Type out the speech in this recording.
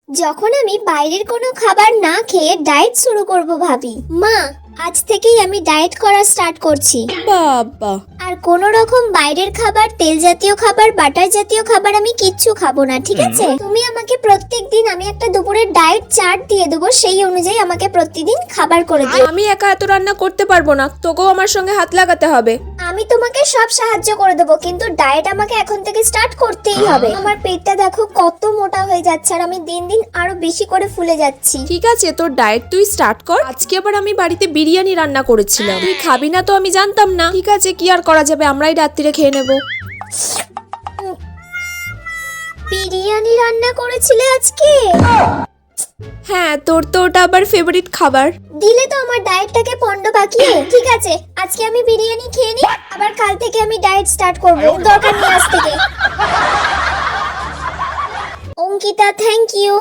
যখন আমি বাইরের কোনো খাবার না খেয়ে ডায়েট শুরু করব ভাবি। মা, আজ থেকেই আমি ডায়েট করা স্টার্ট করছি। বাবা, আর কোনো রকম বাইরের খাবার, তেল জাতীয় খাবার, বাটার জাতীয় খাবার আমি কিচ্ছু খাবো না, ঠিক আছে? তুমি আমাকে প্রত্যেকদিন, আমি একটা দুপুরের ডায়েট চার্ট দিয়ে দেবো, সেই অনুযায়ী আমাকে প্রতিদিন খাবার করে দিও। আমি একা এত রান্না করতে পারবো না, তোকেও আমার সঙ্গে হাত লাগাতে হবে। আমি তোমাকে সব সাহায্য করে দেবো, কিন্তু ডায়েট আমাকে এখন থেকে স্টার্ট করতেই হবে। আমার পেটটা দেখো কত মোটা হয়ে যাচ্ছে, আর আমি দিন দিন আরো বেশি করে ফুলে যাচ্ছি। ঠিক আছে, তোর ডায়েট তুই স্টার্ট কর। আজকে আবার আমি বাড়িতে বিরিয়ানি রান্না করেছিলাম, তুই খাবি না তো আমি জানতাম না। ঠিক আছে, কি আর করা যাবে, আমরাই রাত্রিরে খেয়ে নেব। বিরিয়ানি রান্না করেছিলে আজকে? হ্যাঁ, তোর তো ওটা আবার ফেভারিট খাবার। দিলে তো আমার ডায়েটটাকে পণ্ড বাকিয়ে। ঠিক আছে, আজকে আমি বিরিয়ানি খেয়ে নিই, আবার কাল থেকে আমি ডায়েট স্টার্ট করব, দরকার নেই আজ থেকে। Ankita, thank you.